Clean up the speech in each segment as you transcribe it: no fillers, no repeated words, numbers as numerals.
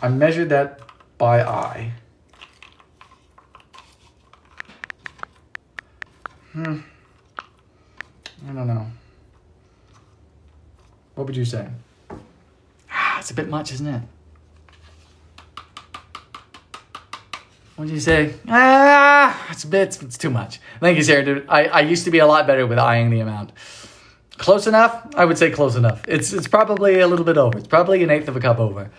I measured that by eye. I don't know. What would you say? It's a bit much, isn't it? What did you say? It's too much. Thank you, Sarah. Dude. I used to be a lot better with eyeing the amount. Close enough? I would say close enough. It's probably a little bit over. It's probably 1/8 of a cup over.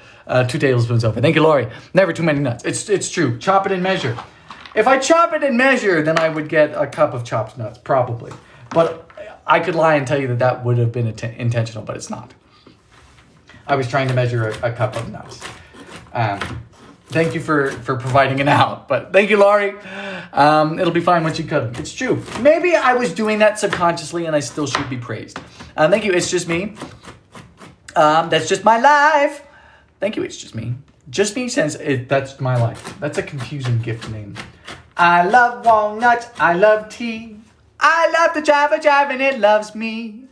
2 tablespoons over. Thank you, Lori. Never too many nuts. It's true. Chop it and measure. If I chop it and measure, then I would get a cup of chopped nuts, probably. But I could lie and tell you that would have been intentional, but it's not. I was trying to measure a cup of nuts. Thank you for providing it out. But thank you, Laurie. It'll be fine once you cut them. It's true. Maybe I was doing that subconsciously and I still should be praised. Thank you. It's just me. That's just my life. Thank you. It's just me. Just me since that's my life. That's a confusing gift name. I love walnuts. I love tea. I love the jive and it loves me.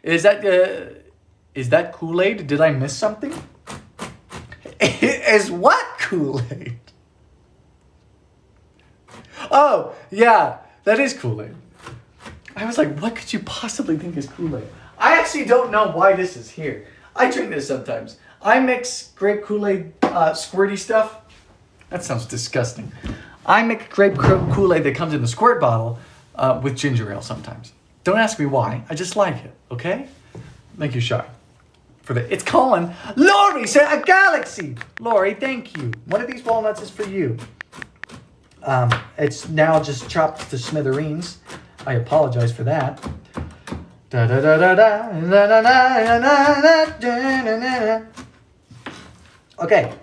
Is that Kool-Aid? Did I miss something? Is what Kool-Aid? Oh, yeah, that is Kool-Aid. I was like, what could you possibly think is Kool-Aid? I actually don't know why this is here. I drink this sometimes. I mix grape Kool-Aid squirty stuff. That sounds disgusting. I make grape Kool-Aid that comes in the squirt bottle with ginger ale sometimes. Don't ask me why. I just like it, okay? Thank you, Shy. It's Colin. Lori said a galaxy. Lori, thank you. One of these walnuts is for you. It's now just chopped to smithereens. I apologize for that. Okay,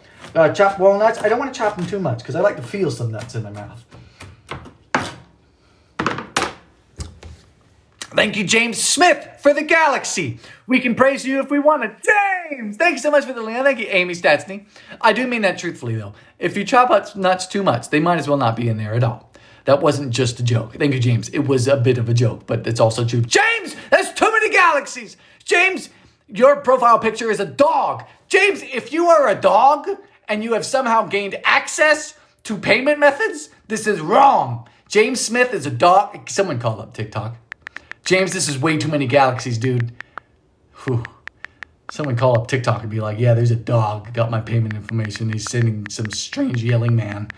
chopped walnuts. I don't want to chop them too much because I like to feel some nuts in my mouth. Thank you, James Smith, for the galaxy. We can praise you if we want to. James! Thank you so much for the link. Thank you, Amy Statsny. I do mean that truthfully, though. If you chop up nuts too much, they might as well not be in there at all. That wasn't just a joke. Thank you, James. It was a bit of a joke, but it's also true. James! There's too many galaxies! James, your profile picture is a dog. James, if you are a dog and you have somehow gained access to payment methods, this is wrong. James Smith is a dog. Someone call up TikTok. James, this is way too many galaxies, dude. Whew. Someone call up TikTok and be like, yeah, there's a dog. Got my payment information. He's sending some strange yelling man.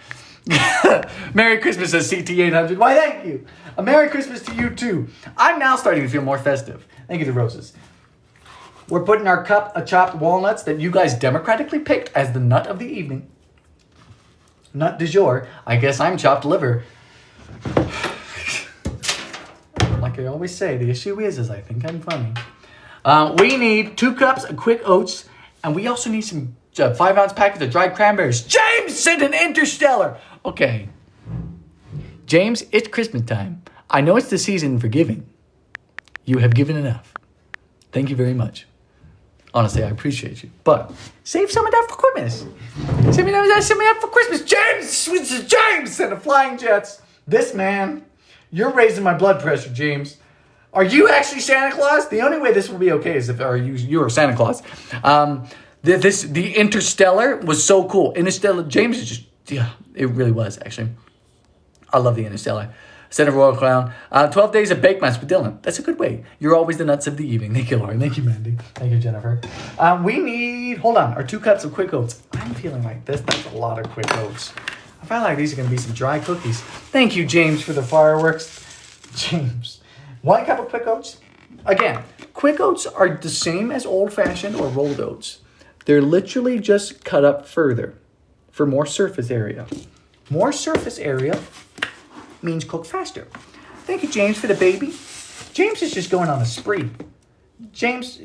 Merry Christmas, says CT800. Why, thank you. A Merry Christmas to you, too. I'm now starting to feel more festive. Thank you to Roses. We're putting our cup of chopped walnuts that you guys democratically picked as the nut of the evening. Nut du jour. I guess I'm chopped liver. Like I always say, the issue is I think I'm funny. We need 2 cups of quick oats, and we also need some 5-ounce packets of dried cranberries. James sent an interstellar. Okay. James, it's Christmas time. I know it's the season for giving. You have given enough. Thank you very much. Honestly, I appreciate you. But save some of that for Christmas. Save me that for Christmas. James sent a flying jets. This man... You're raising my blood pressure, James. Are you actually Santa Claus? The only way this will be okay is if you are Santa Claus. The Interstellar was so cool. Interstellar, James is just, yeah, it really was, actually. I love the Interstellar. Center Royal Crown. 12 days of Bake Months with Dylan. That's a good way. You're always the nuts of the evening. Thank you, Lauren. Thank you, Mandy. Thank you, Jennifer. We need, hold on, our 2 cups of quick oats. I'm feeling like that's a lot of quick oats. I feel like these are going to be some dry cookies. Thank you, James, for the fireworks. James. 1 cup of quick oats. Again, quick oats are the same as old-fashioned or rolled oats. They're literally just cut up further for more surface area. More surface area means cook faster. Thank you, James, for the baby. James is just going on a spree. James,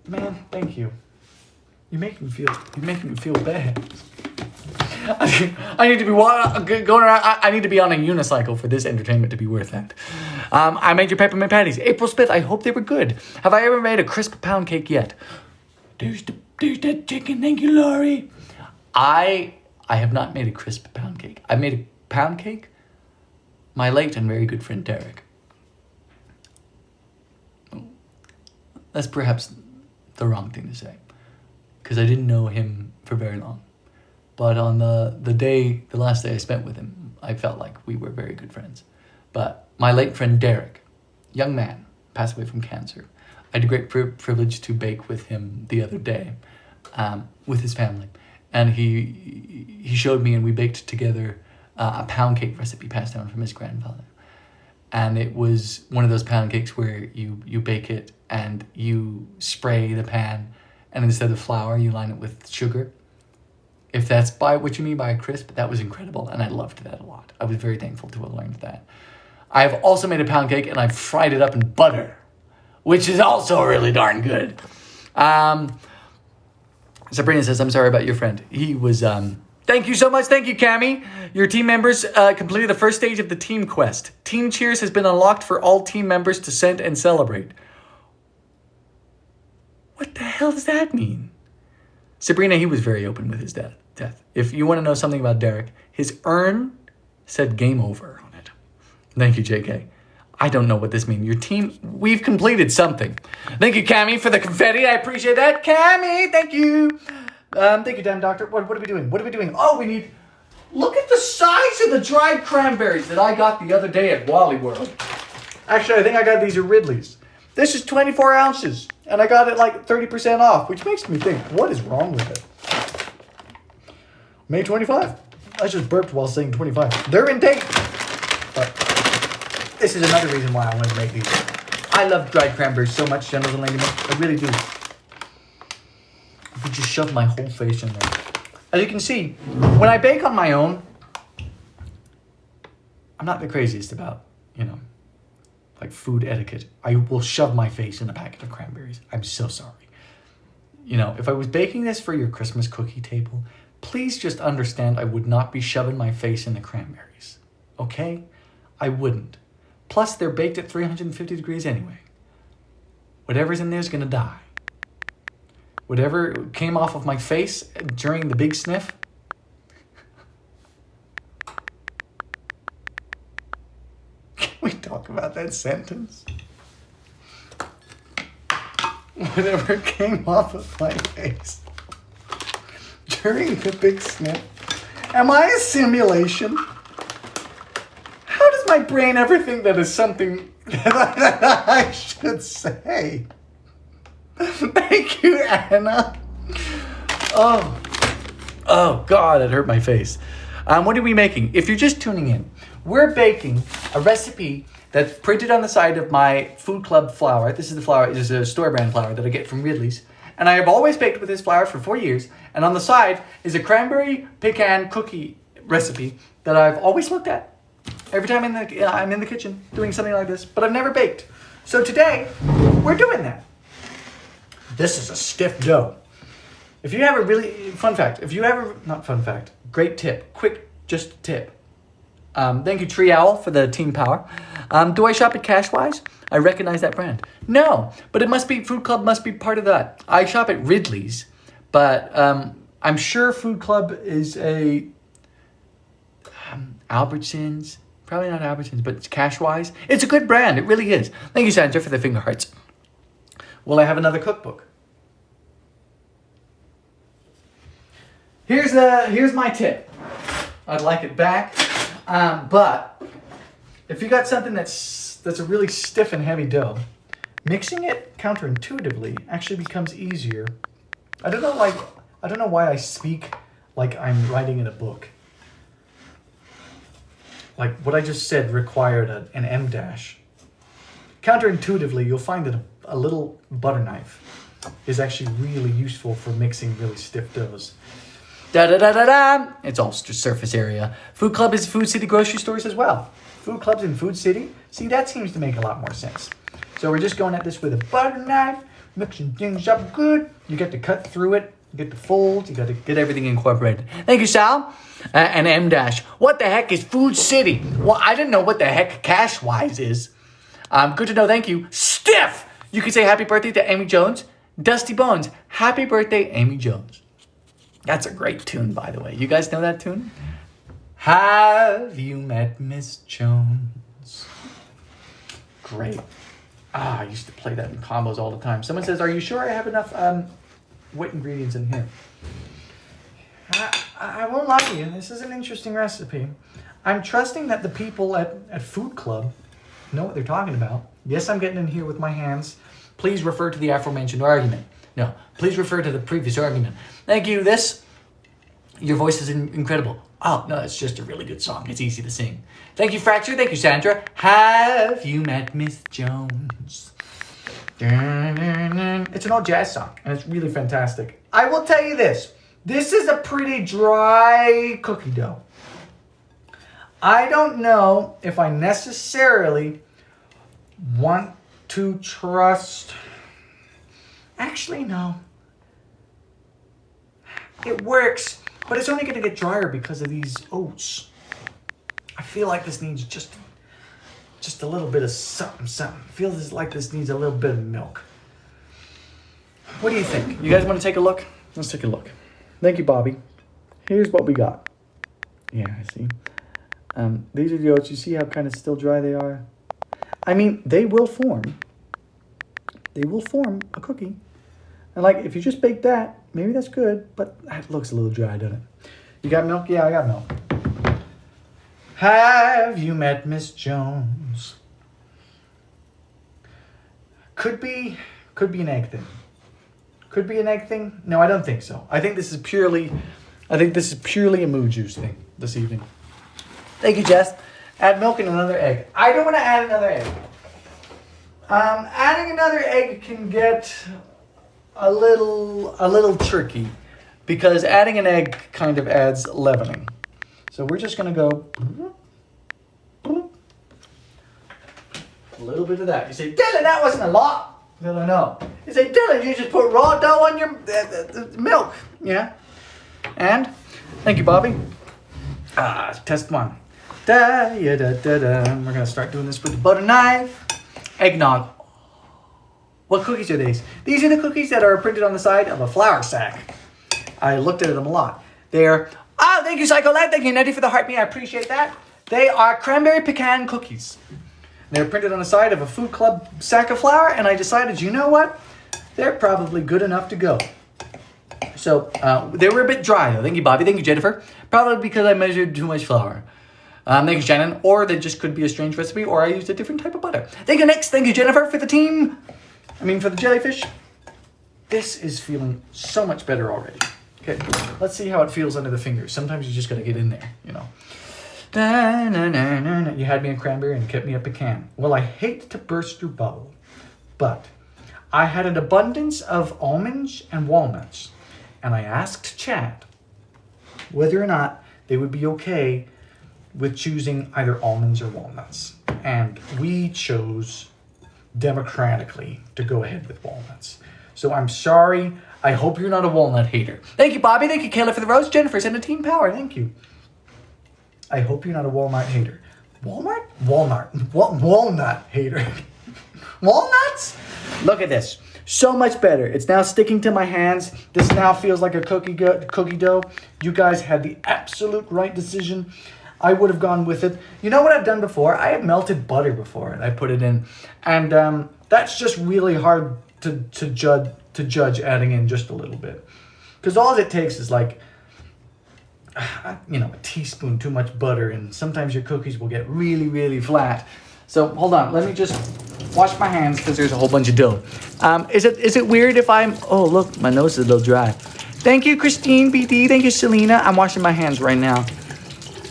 man, thank you. You're making me feel bad. I need to be going around. I need to be on a unicycle for this entertainment to be worth it. I made your peppermint patties. April Smith, I hope they were good. Have I ever made a crisp pound cake yet? There's that chicken. Thank you, Laurie. I have not made a crisp pound cake. I made a pound cake. My late and very good friend Derek. That's perhaps the wrong thing to say. because I didn't know him for very long. But on the last day I spent with him, I felt like we were very good friends. But my late friend Derek, young man, passed away from cancer. I had a great privilege to bake with him the other day, with his family. And he showed me, and we baked together a pound cake recipe passed down from his grandfather. And it was one of those pound cakes where you bake it and you spray the pan, and instead of flour, you line it with sugar. If that's by what you mean by a crisp, that was incredible, and I loved that a lot. I was very thankful to have learned that. I have also made a pound cake, and I've fried it up in butter, which is also really darn good. Sabrina says, I'm sorry about your friend. He was, thank you so much. Thank you, Cammie. Your team members completed the first stage of the team quest. Team Cheers has been unlocked for all team members to send and celebrate. What the hell does that mean? Sabrina, he was very open with his death. If you want to know something about Derek, his urn said game over on it. Thank you, JK. I don't know what this means. Your team, we've completed something. Thank you, Cammie, for the confetti. I appreciate that. Cammie, thank you. Thank you, damn doctor. What are we doing? What are we doing? Oh, we need... Look at the size of the dried cranberries that I got the other day at Wally World. Actually, I think I got these at Ridley's. This is 24 ounces, and I got it like 30% off, which makes me think, what is wrong with it? May 25. I just burped while saying 25. They're in date. But this is another reason why I wanted to make these. I love dried cranberries so much, gentlemen and ladies. I really do. I could just shove my whole face in there. As you can see, when I bake on my own, I'm not the craziest about, like food etiquette. I will shove my face in a packet of cranberries. I'm so sorry. If I was baking this for your Christmas cookie table, please just understand I would not be shoving my face in the cranberries. Okay? I wouldn't. Plus, they're baked at 350 degrees anyway. Whatever's in there is going to die. Whatever came off of my face during the big sniff. Can we talk about that sentence? Whatever came off of my face during the big sniff. Am I a simulation? How does my brain ever think that is something that I should say? Thank you, Anna. Oh God, it hurt my face. What are we making? If you're just tuning in, we're baking a recipe that's printed on the side of my Food Club flour. This is the flour, it is a store brand flour that I get from Ridley's. And I have always baked with this flour for 4 years. And on the side is a cranberry pecan cookie recipe that I've always looked at every time I'm in the kitchen doing something like this, but I've never baked. So today, we're doing that. This is a stiff dough. If you have a really, great tip, quick, just tip. Thank you, Tree Owl, for the team power. Do I shop at Cashwise? I recognize that brand. No, but Food Club must be part of that. I shop at Ridley's, but I'm sure Food Club is a Albertsons. Probably not Albertsons, but it's Cashwise. It's a good brand. It really is. Thank you, Sandra, for the finger hearts. Will I have another cookbook? Here's my tip. I'd like it back, but if you got something that's a really stiff and heavy dough, mixing it counterintuitively actually becomes easier. I don't know why I speak like I'm writing in a book. Like what I just said required an M dash. Counterintuitively, you'll find that a little butter knife is actually really useful for mixing really stiff doughs. Da-da-da-da-da! It's all surface area. Food Club is Food City grocery stores as well. Food Club's in Food City. See, that seems to make a lot more sense. So we're just going at this with a butter knife, mixing things up good. You get to cut through it, you get the folds, you got to get everything incorporated. Thank you, Sal. And M dash. What the heck is Food City? Well, I didn't know what the heck Cashwise is. Good to know, thank you. Stiff! You can say happy birthday to Amy Jones. Dusty Bones, happy birthday, Amy Jones. That's a great tune, by the way. You guys know that tune? Have you met Miss Jones? Great. I used to play that in combos all the time. Someone says, are you sure I have enough what ingredients in here. I won't lie to you. This is an interesting recipe. I'm trusting that the people at Food Club know what they're talking about. Yes, I'm getting in here with my hands. Please refer to the aforementioned argument. No, please refer to the previous argument. Thank you. Your voice is incredible. Oh, no, it's just a really good song. It's easy to sing. Thank you, Fracture. Thank you, Sandra. Have you met Miss Jones? It's an old jazz song, and it's really fantastic. I will tell you this. This is a pretty dry cookie dough. I don't know if I necessarily want to trust... Actually, no. It works, but it's only going to get drier because of these oats. I feel like this needs just a little bit of something. I feel like this needs a little bit of milk. What do you think? You guys want to take a look? Let's take a look. Thank you, Bobby. Here's what we got. Yeah, I see. These are the oats. You see how kind of still dry they are? I mean, they will form. They will form a cookie. And like, if you just bake that, maybe that's good, but that looks a little dry, doesn't it? You got milk? Yeah, I got milk. Have you met Miss Jones? Could be an egg thing. Could be an egg thing? No, I don't think so. I think this is purely a mood juice thing this evening. Thank you, Jess. Add milk and another egg. I don't want to add another egg. Adding another egg can get a little tricky because adding an egg kind of adds leavening. So we're just going to go a little bit of that. You say, Dylan, that wasn't a lot. Dylan, no. You say, Dylan, you just put raw dough on your milk. Yeah. And thank you, Bobby. Test one. We're going to start doing this with the butter knife. Eggnog. What cookies are these? These are the cookies that are printed on the side of a flour sack. I looked at them a lot. They're, thank you, Psycho Lad. Thank you, Nettie, for the heartbeat. I appreciate that. They are cranberry pecan cookies. They're printed on the side of a Food Club sack of flour, and I decided, you know what? They're probably good enough to go. So, they were a bit dry, though. Thank you, Bobby. Thank you, Jennifer. Probably because I measured too much flour. Thank you, Shannon. Or they just could be a strange recipe, or I used a different type of butter. Thank you, Nix. Thank you, Jennifer, for the team. For the jellyfish. This is feeling so much better already. Okay, let's see how it feels under the fingers. Sometimes you just got to get in there, you know. You had me a cranberry and kept me a pecan. Well, I hate to burst your bubble, but I had an abundance of almonds and walnuts, and I asked Chad whether or not they would be okay with choosing either almonds or walnuts. And we chose democratically to go ahead with walnuts. So I'm sorry. I hope you're not a walnut hater. Thank you, Bobby. Thank you, Kayla, for the rose. Jennifer sent a team power. Thank you. I hope you're not a walnut hater. Walnut hater. Walnuts? Look at this. So much better. It's now sticking to my hands. This now feels like a cookie dough. You guys had the absolute right decision. I would have gone with it. You know what I've done before? I have melted butter before and I put it in. And that's just really hard to judge adding in just a little bit. Because all it takes is like, a teaspoon too much butter, and sometimes your cookies will get really, really flat. So hold on, let me just wash my hands because there's a whole bunch of dough. Is it weird if oh look, my nose is a little dry. Thank you, Christine BD. Thank you, Selena. I'm washing my hands right now.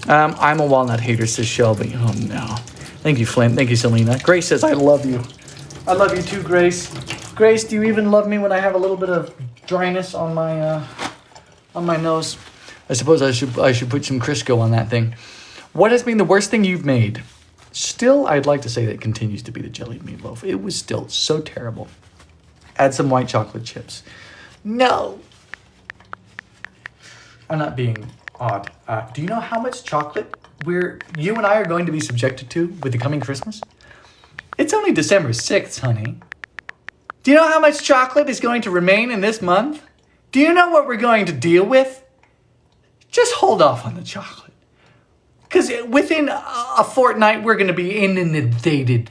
I'm a walnut hater, says Shelby. Oh no. Thank you, Flint. Thank you, Selena. Grace says, I love you. I love you too, Grace. Grace, do you even love me when I have a little bit of dryness on my nose? I suppose I should put some Crisco on that thing. What has been the worst thing you've made? Still, I'd like to say that it continues to be the jellied meatloaf. It was still so terrible. Add some white chocolate chips. No. I'm not being odd. Do you know how much chocolate you and I are going to be subjected to with the coming Christmas? It's only December 6th, honey. Do you know how much chocolate is going to remain in this month? Do you know what we're going to deal with? Just hold off on the chocolate. Because within a fortnight, we're going to be inundated.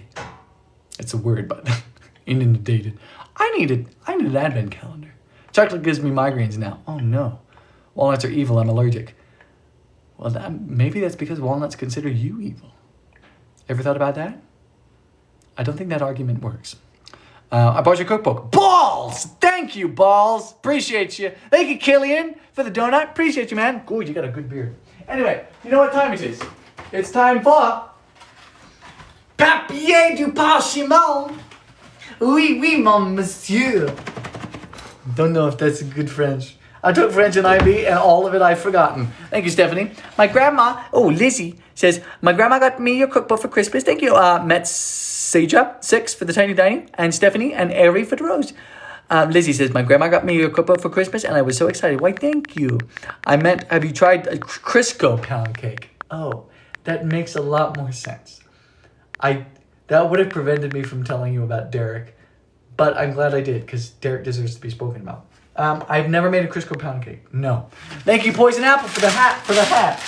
It's a word, but inundated. I need an advent calendar. Chocolate gives me migraines now. Oh no. Walnuts are evil. I'm allergic. Well, maybe that's because walnuts consider you evil. Ever thought about that? I don't think that argument works. I bought your cookbook. Balls! Thank you, Balls. Appreciate you. Thank you, Killian, for the donut. Appreciate you, man. Ooh, you got a good beard. Anyway, you know what time it is? It's time for Papier du Parchemin. Oui, oui, mon monsieur. Don't know if that's a good French. I took French in IB and all of it I've forgotten. Thank you, Stephanie. My grandma, Lizzie, says, my grandma got me your cookbook for Christmas. Thank you. Met Seja, 6 for the tiny dining, and Stephanie and Ari for the rose. Lizzie says, my grandma got me your cookbook for Christmas and I was so excited. Why, thank you. I meant, have you tried a Crisco pound cake? Oh, that makes a lot more sense. That would have prevented me from telling you about Derek, but I'm glad I did because Derek deserves to be spoken about. I've never made a Crisco pound cake. No. Thank you, Poison Apple, for the hat.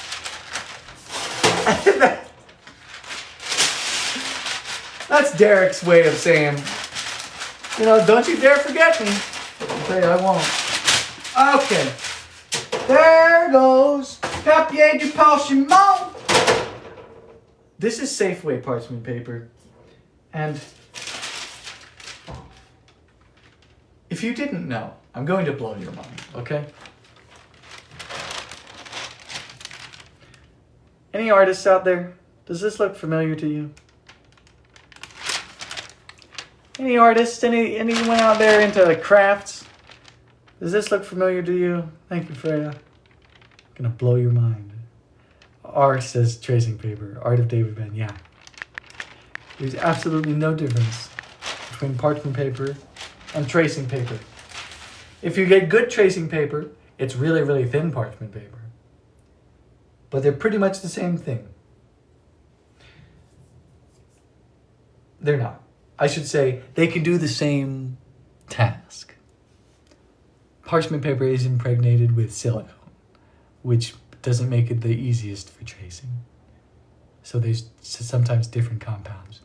That's Derek's way of saying, don't you dare forget me. I'll tell you, I won't. Okay. There goes Papier du Parchemin. This is Safeway parchment paper. And if you didn't know, I'm going to blow your mind, okay? Any artists out there? Does this look familiar to you? Any artists? Anyone out there into crafts? Does this look familiar to you? Thank you, Freya. I'm gonna blow your mind. R says tracing paper. Art of David Ben. Yeah. There's absolutely no difference between parchment paper and tracing paper. If you get good tracing paper, it's really, really thin parchment paper. But they're pretty much the same thing. They're not. I should say they can do the same task. Parchment paper is impregnated with silicone, which doesn't make it the easiest for tracing. So there's sometimes different compounds.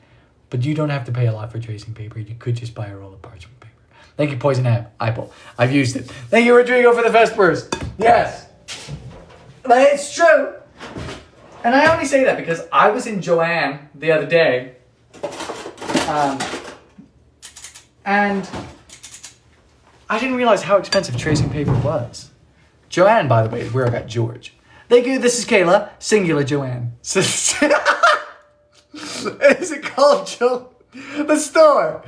But you don't have to pay a lot for tracing paper. You could just buy a roll of parchment paper. Thank you, Poison Apple. I've used it. Thank you, Rodrigo, for the Vespers. Yes. But it's true. And I only say that because I was in Joanne the other day. And I didn't realize how expensive tracing paper was. Joanne, by the way, is where I got George. Thank you. This is Kayla. Singular Joanne. Is it called the store?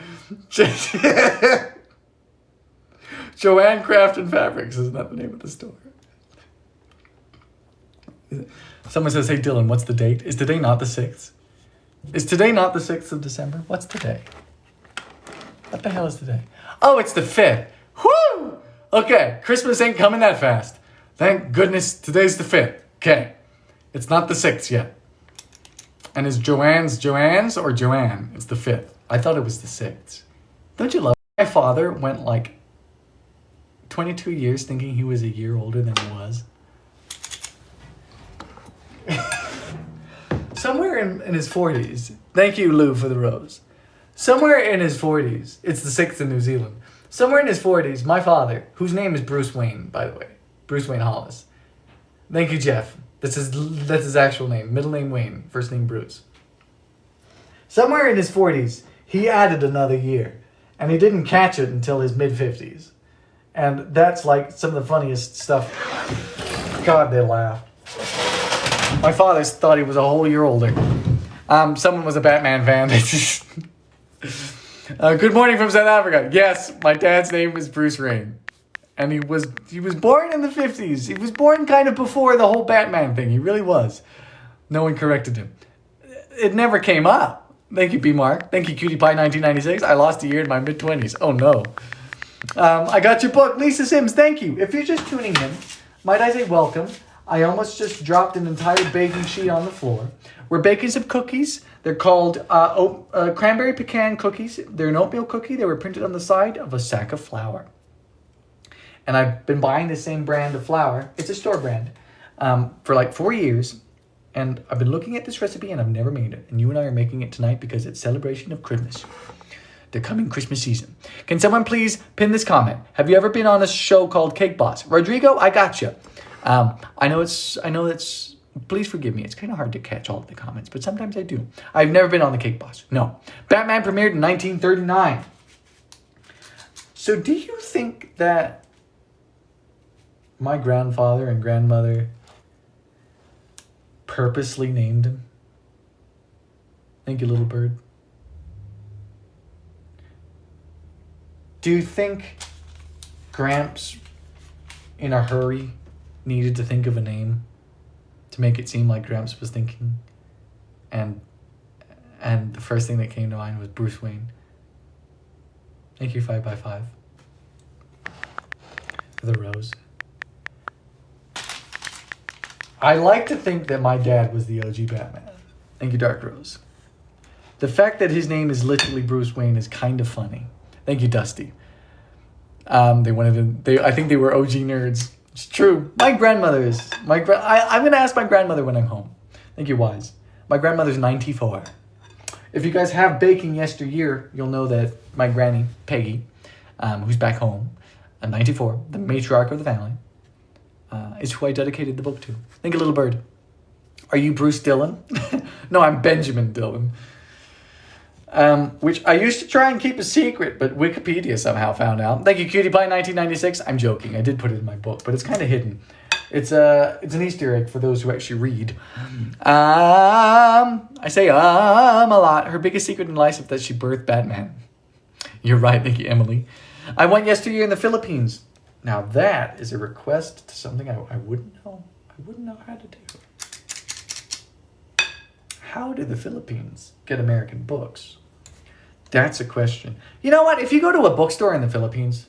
Joanne Craft and Fabrics is not the name of the store. Someone says, hey, Dylan, what's the date? Is today not the 6th? Is today not the 6th of December? What's today? What the hell is today? Oh, it's the 5th. Woo! Okay, Christmas ain't coming that fast. Thank goodness today's the 5th. Okay, it's not the 6th yet. And is Joanne's or Joanne? It's the 5th. I thought it was the 6th. Don't you love it? My father went like 22 years thinking he was a year older than he was. Somewhere in his 40s, thank you, Lou, for the rose. Somewhere in his 40s, it's the 6th in New Zealand. Somewhere in his 40s, my father, whose name is Bruce Wayne, by the way, Bruce Wayne Hollis. Thank you, Jeff. That's his actual name. Middle name Wayne, first name Bruce. Somewhere in his 40s, he added another year, and he didn't catch it until his mid-50s. And that's like some of the funniest stuff. God, they laugh. My father thought he was a whole year older. Someone was a Batman fan. Good morning from South Africa. Yes, my dad's name was Bruce Wayne. And he was born in the 50s. He was born kind of before the whole Batman thing. He really was. No one corrected him. It never came up. Thank you, B-Mark. Thank you, Cutie Pie 1996. I lost a year in my mid-20s. Oh, no. I got your book. Lisa Sims, thank you. If you're just tuning in, might I say welcome. I almost just dropped an entire baking sheet on the floor. We're baking some cookies. They're called Cranberry Pecan cookies. They're an oatmeal cookie. They were printed on the side of a sack of flour. And I've been buying the same brand of flour. It's a store brand for like 4 years. And I've been looking at this recipe and I've never made it. And you and I are making it tonight because it's celebration of Christmas. the coming Christmas season. Can someone please pin this comment? Have you ever been on a show called Cake Boss? Rodrigo, I got you. I know it's, please forgive me. It's kind of hard to catch all of the comments, but sometimes I do. I've never been on the Cake Boss. No. Batman premiered in 1939. So do you think that my grandfather and grandmother purposely named him? Thank you, little bird. Do you think Gramps, in a hurry, needed to think of a name to make it seem like Gramps was thinking? And the first thing that came to mind was Bruce Wayne. Thank you, 5x5. For the rose. I like to think that my dad was the OG Batman. Thank you, Dark Rose. The fact that his name is literally Bruce Wayne is kind of funny. Thank you, Dusty. I think they were OG nerds. It's true. My grandmother's. I'm going to ask my grandmother when I'm home. Thank you, Wise. My grandmother's 94. If you guys have baking yesteryear, you'll know that my granny, Peggy, who's back home, 94, the matriarch of the family, is who I dedicated the book to. Thank you, little bird. Are you Bruce Dillon? No, I'm Benjamin Dillon. Which I used to try and keep a secret, but Wikipedia somehow found out. Thank you, Cutie Pie 1996. I'm joking. I did put it in my book, but it's kind of hidden. It's an Easter egg for those who actually read. I say a lot. Her biggest secret in life is that she birthed Batman. You're right, thank you, Emily. I went yesteryear in the Philippines. Now that is a request to something I wouldn't know. I wouldn't know how to do. How do the Philippines get American books? That's a question. You know what? If you go to a bookstore in the Philippines,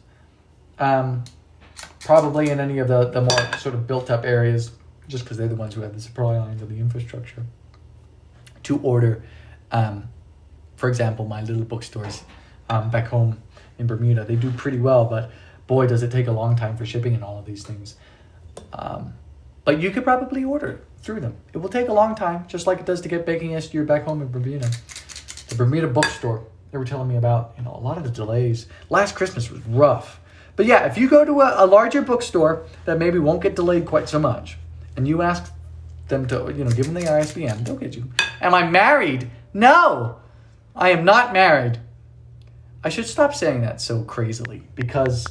probably in any of the more sort of built-up areas, just because they're the ones who have the supply lines and the infrastructure, to order, for example, my little bookstores back home in Bermuda, they do pretty well, but boy, does it take a long time for shipping and all of these things. But you could probably order through them. It will take a long time, just like it does to get baking yesteryear back home in Bermuda. The Bermuda bookstore, they were telling me about, a lot of the delays. Last Christmas was rough. But yeah, if you go to a larger bookstore that maybe won't get delayed quite so much, and you ask them to, give them the ISBN, they'll get you. Am I married? No, I am not married. I should stop saying that so crazily, because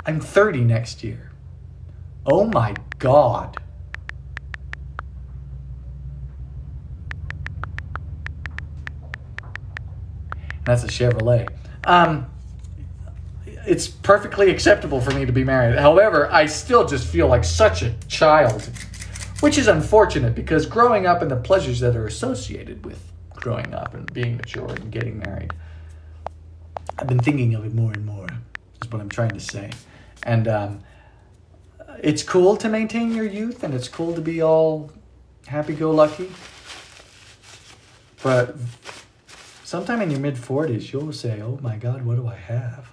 I'm 30 next year. Oh my God. That's a Chevrolet. It's perfectly acceptable for me to be married. However, I still just feel like such a child, which is unfortunate because growing up and the pleasures that are associated with growing up and being mature and getting married, I've been thinking of it more and more, is what I'm trying to say. And it's cool to maintain your youth and it's cool to be all happy-go-lucky. But sometime in your mid-40s, you'll say, oh my God, what do I have?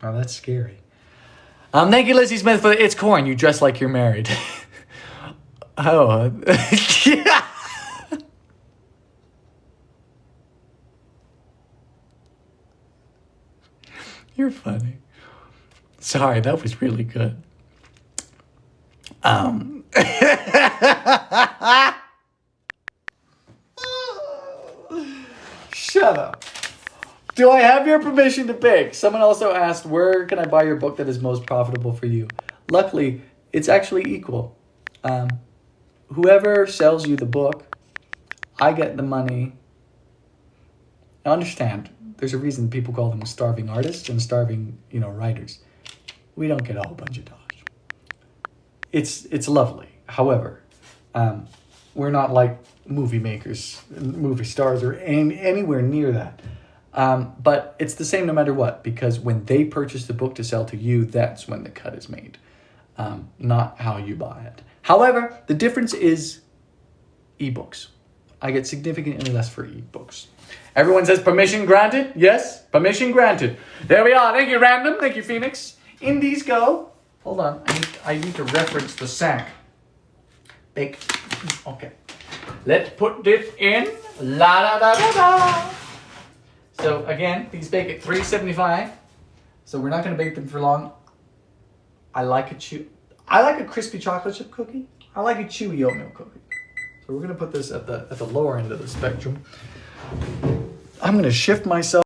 Oh, that's scary. Thank you, Lizzie Smith, for It's Corn. You dress like you're married. Oh. Yeah. You're funny. Sorry, that was really good. Shut up. Do I have your permission to bake? Someone also asked, where can I buy your book that is most profitable for you? Luckily, it's actually equal. Whoever sells you the book, I get the money. Now understand, there's a reason people call them starving artists and starving, writers. We don't get a whole bunch of dollars. It's lovely. However, we're not like movie makers, movie stars, or anywhere near that. But it's the same no matter what, because when they purchase the book to sell to you, that's when the cut is made, not how you buy it. However, the difference is ebooks. I get significantly less for ebooks. Everyone says permission granted. Yes, permission granted. There we are. Thank you, Random. Thank you, Phoenix. In these go. Hold on. I need to reference the sack. Bake. Okay. Let's put this in. La da da da da. So again, these bake at 375. So we're not going to bake them for long. I like a crispy chocolate chip cookie. I like a chewy oatmeal cookie. So we're going to put this at the lower end of the spectrum. I'm going to shift myself